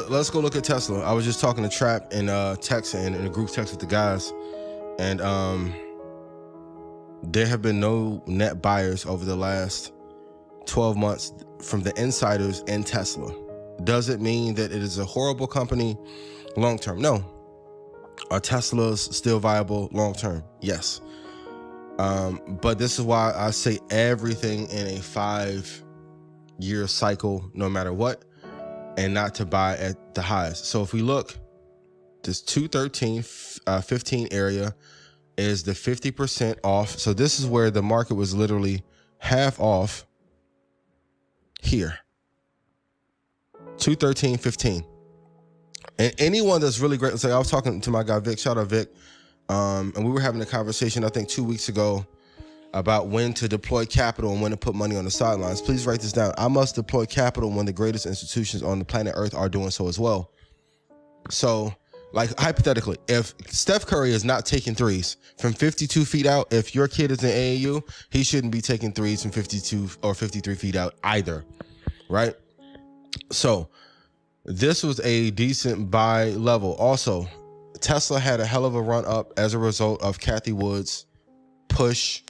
let's go look at Tesla. I was just talking to Trap in text and in a group text with the guys, and there have been no net buyers over the last 12 months from the insiders in Tesla. Does it mean that it is a horrible company long term? No. Are Teslas still viable long term? Yes. But this is why I say everything in a 5-year cycle, no matter what, and not to buy at the highs. So if we look, this 213.15 area is the 50% off. So this is where the market was literally half off here. 213.15. And anyone that's really great, so I was talking to my guy Vic, shout out Vic, and we were having a conversation I think 2 weeks ago about when to deploy capital and when to put money on the sidelines. Please write this down. I must deploy capital when the greatest institutions on the planet Earth are doing so as well. So, like, hypothetically, if Steph Curry is not taking threes from 52 feet out, if your kid is in AAU, he shouldn't be taking threes from 52 or 53 feet out either, right? So this was a decent buy level. Also, Tesla had a hell of a run up as a result of Cathie Wood's push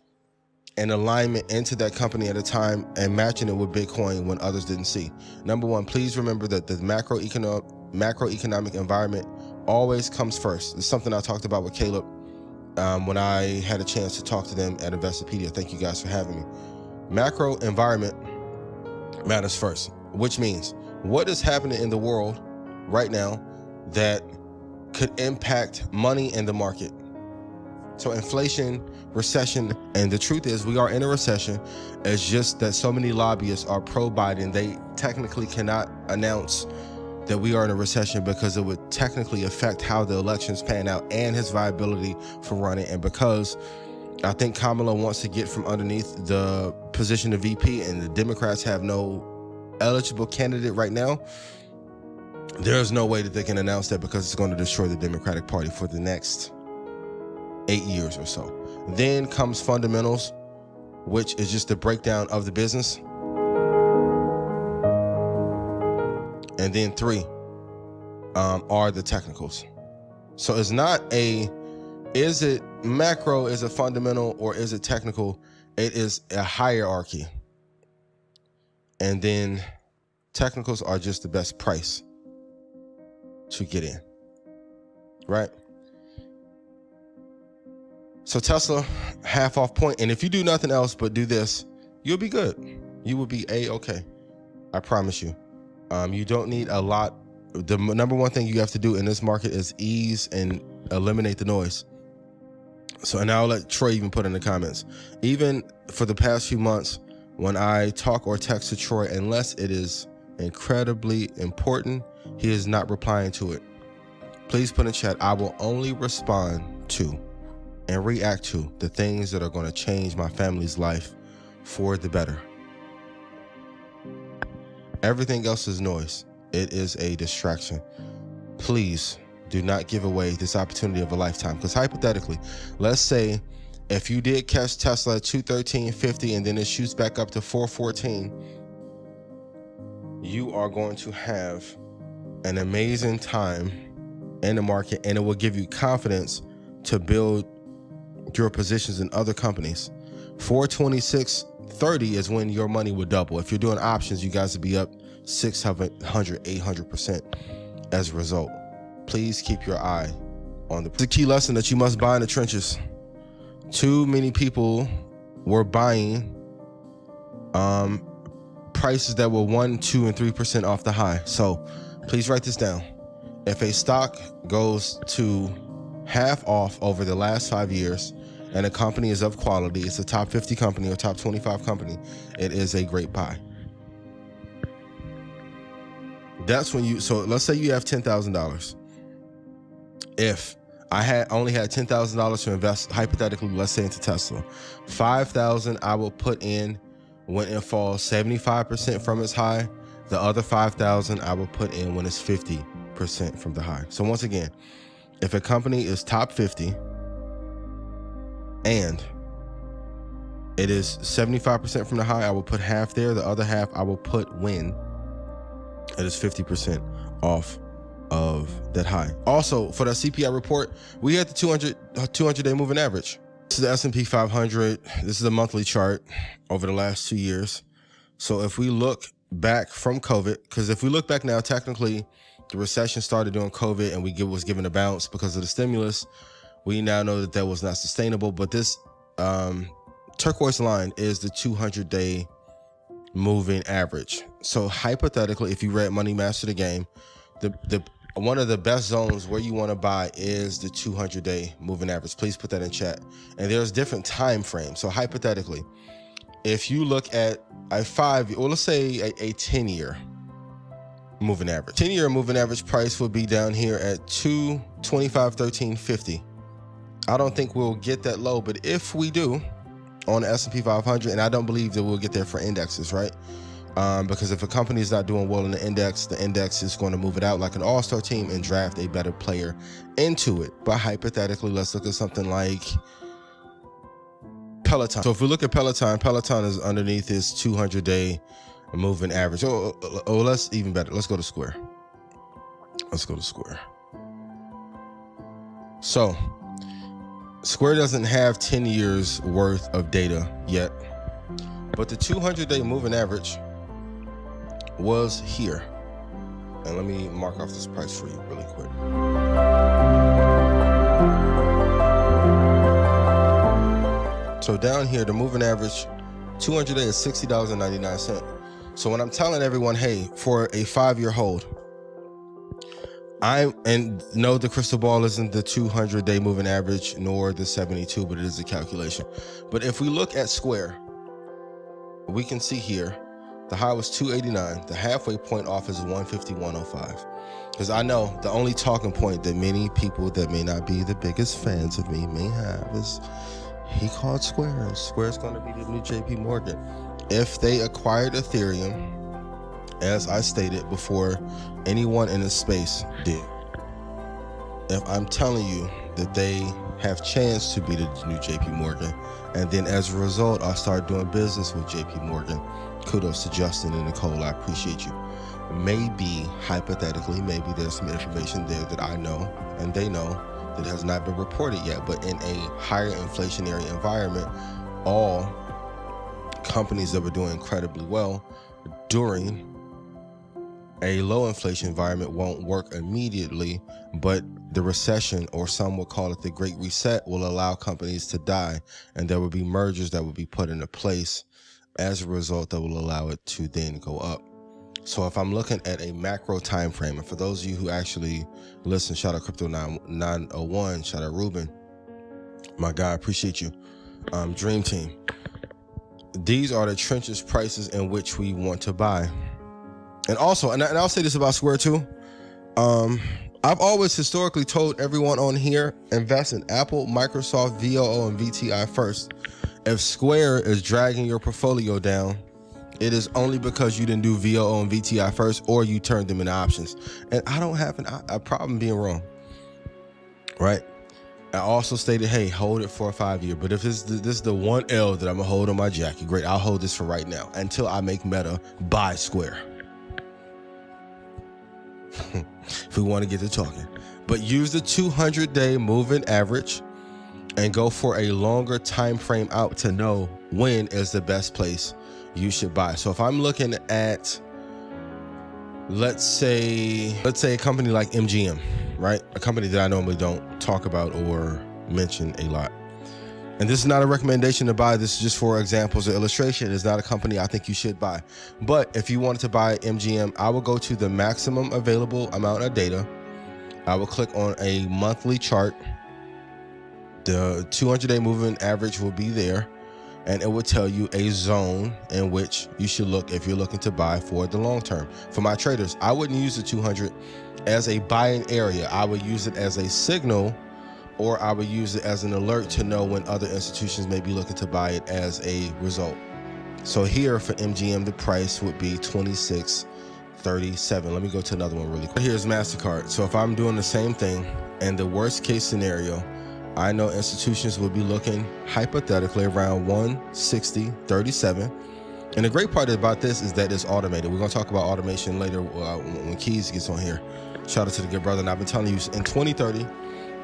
and alignment into that company at a time and matching it with Bitcoin when others didn't see. Number one, please remember that the macroeconomic environment always comes first. It's something I talked about with Caleb when I had a chance to talk to them at Investopedia. Thank you guys for having me. Macro environment matters first, which means what is happening in the world right now that could impact money in the market. So inflation, recession, and the truth is we are in a recession. It's just that so many lobbyists are pro-Biden. They technically cannot announce that we are in a recession because it would technically affect how the elections pan out and his viability for running. And because I think Kamala wants to get from underneath the position of VP and the Democrats have no eligible candidate right now, there's no way that they can announce that because it's going to destroy the Democratic Party for the next 8 years or so. Then comes fundamentals, which is just the breakdown of the business. And then 3 are the technicals. So it's not is it macro, is it fundamental, or is it technical? It is a hierarchy. And then technicals are just the best price to get in, right? So Tesla, half off point. And if you do nothing else but do this, you'll be good. You will be A-okay. I promise you. You don't need a lot. The number one thing you have to do in this market is ease and eliminate the noise. So, and I'll let Troy even put in the comments. Even for the past few months, when I talk or text to Troy, unless it is incredibly important, he is not replying to it. Please put in chat, I will only respond to and react to the things that are going to change my family's life for the better. Everything else is noise. It is a distraction. Please do not give away this opportunity of a lifetime. Because hypothetically, let's say if you did catch Tesla at 213.50 and then it shoots back up to 414, you are going to have an amazing time in the market, and it will give you confidence to build your positions in other companies. 426.30 is when your money would double. If you're doing options, you guys would be up 600, 800% as a result. Please keep your eye on the key lesson that you must buy in the trenches. Too many people were buying prices that were 1%, 2%, and 3% off the high. So please write this down. If a stock goes to half off over the last 5 years and a company is of quality, it's a top 50 company or top 25 company, it is a great buy. That's when so let's say you have $10,000. If I only had $10,000 to invest, hypothetically, let's say into Tesla, $5,000 I will put in when it falls 75% from its high. The other $5,000 I will put in when it's 50% from the high. So once again, if a company is top 50 and it is 75% from the high, I will put half there. The other half I will put when it is 50% off of that high. Also, for the CPI report, we had the 200-day moving average. This is the S&P 500. This is a monthly chart over the last 2 years. So if we look back from COVID, because if we look back now, technically the recession started during COVID and was given a bounce because of the stimulus. We now know that was not sustainable, but this turquoise line is the 200-day moving average. So hypothetically, if you read Money Master the Game, the one of the best zones where you want to buy is the 200-day moving average. Please put that in chat. And there's different time frames. So hypothetically, if you look at a 5-year, or let's say a 10-year moving average, 10-year moving average price would be down here at 225.1350. I don't think we'll get that low, but if we do on the S&P 500, and I don't believe that we'll get there for indexes, right? Because if a company is not doing well in the index is going to move it out like an all-star team and draft a better player into it. But hypothetically, let's look at something like Peloton. So if we look at Peloton is underneath its 200-day moving average. Let's even better. Let's go to Square. So Square doesn't have 10 years worth of data yet, but the 200-day moving average was here. And let me mark off this price for you really quick. So down here, the moving average 200-day is $60.99. So when I'm telling everyone, hey, for a 5-year hold, and no, the crystal ball isn't the 200-day moving average nor the 72, but it is a calculation. But if we look at Square, we can see here the high was 289. The halfway point off is 151.05. Because I know the only talking point that many people that may not be the biggest fans of me may have is he called Square. Square's going to be the new JP Morgan. If they acquired Ethereum, as I stated before anyone in this space did, if I'm telling you that they have chance to be the new JP Morgan, and then as a result, I start doing business with JP Morgan, kudos to Justin and Nicole, I appreciate you. Maybe, hypothetically, maybe there's some information there that I know and they know that has not been reported yet, but in a higher inflationary environment, all companies that were doing incredibly well during a low inflation environment won't work immediately, but the recession, or some would call it the Great Reset, will allow companies to die, and there will be mergers that will be put into place as a result that will allow it to then go up. So if I'm looking at a macro time frame, and for those of you who actually listen, shout out Crypto 901, shout out Ruben, my guy, appreciate you. Dream Team. These are the trenches prices in which we want to buy. And also, and I'll say this about Square too, I've always historically told everyone on here, invest in Apple, Microsoft, VOO, and VTI first. If Square is dragging your portfolio down, it is only because you didn't do VOO and VTI first, or you turned them into options. And I don't have a problem being wrong, right? I also stated, hey, hold it for a 5-year. But if this is the one L that I'm gonna hold on my jacket, great, I'll hold this for right now until I make Meta buy Square. If we want to get to talking. But use the 200-day moving average and go for a longer time frame out to know when is the best place you should buy. So if I'm looking at, let's say a company like MGM, right? A company that I normally don't talk about or mention a lot. And this is not a recommendation to buy. This is just for examples or illustration. It's not a company I think you should buy. But if you wanted to buy MGM, I will go to the maximum available amount of data. I will click on a monthly chart. The 200-day moving average will be there, and it will tell you a zone in which you should look if you're looking to buy for the long term. For my traders, I wouldn't use the 200 as a buying area. I would use it as a signal, or I would use it as an alert to know when other institutions may be looking to buy it as a result. So here for MGM, the price would be $26.37. Let me go to another one really quick. Here's MasterCard. So if I'm doing the same thing, and the worst case scenario, I know institutions will be looking hypothetically around $160.37. And the great part about this is that it's automated. We're going to talk about automation later when Keys gets on here. Shout out to the good brother. And I've been telling you, in 2030,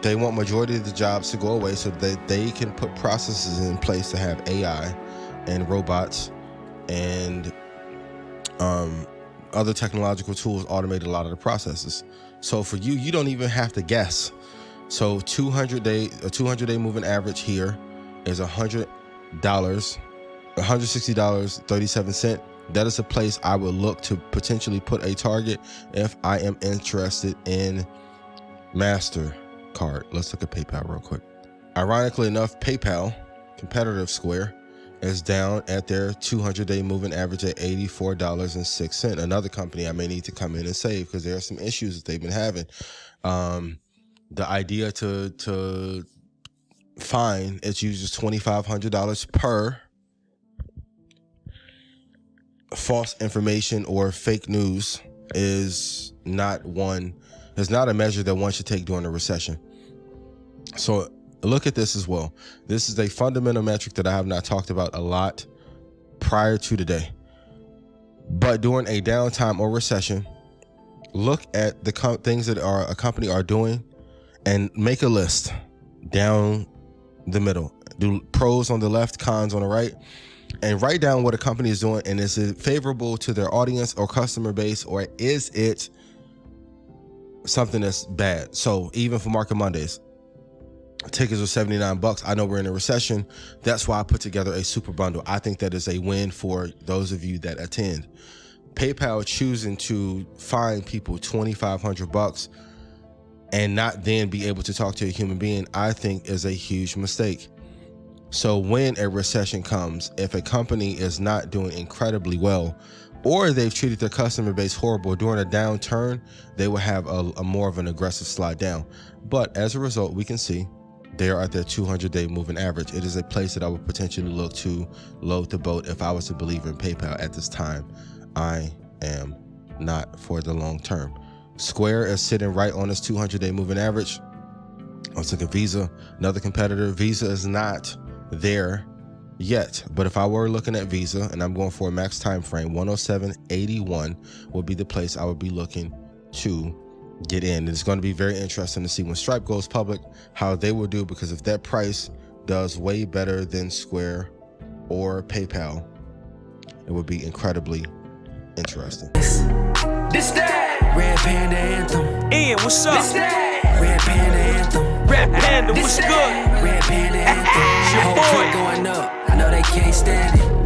they want majority of the jobs to go away so that they can put processes in place to have AI and robots and other technological tools automate a lot of the processes. So for you, you don't even have to guess. So a 200-day moving average here is $100, $160.37. That is a place I would look to potentially put a target if I am interested in MasterCard. Let's look at PayPal real quick. Ironically enough, PayPal, competitor of Square, is down at their 200-day moving average at $84.06. Another company I may need to come in and save because there are some issues that they've been having. The idea to fine its users $2,500 per false information or fake news is not a measure that one should take during a recession. So look at this as well. This is a fundamental metric that I have not talked about a lot prior to today. But during a downtime or recession, look at the things that a company are doing and make a list down the middle. Do pros on the left, cons on the right, and write down what a company is doing, and is it favorable to their audience or customer base, or is it something that's bad? So even for Market Mondays, tickets are $79. I know we're in a recession. That's why I put together a super bundle. I think that is a win for those of you that attend. PayPal choosing to fine people $2,500 and not then be able to talk to a human being, I think is a huge mistake. So when a recession comes, if a company is not doing incredibly well, or they've treated their customer base horrible during a downturn, they will have a more of an aggressive slide down. But as a result, we can see they are at their 200-day moving average. It is a place that I would potentially look to load the boat if I was a believer in PayPal at this time. I am not for the long term. Square is sitting right on its 200-day moving average. Let's look at Visa, another competitor. Visa is not there yet, but if I were looking at Visa and I'm going for a max time frame, 107.81 would be the place I would be looking to get in. And it's going to be very interesting to see when Stripe goes public how they will do, because if that price does way better than Square or PayPal, it would be incredibly interesting. This that Red Panda Anthem. Ian, what's up? This that Red Panda Anthem. Red Panda, what's good? Red Panda Anthem. Your boy going up. I know they can't stand it.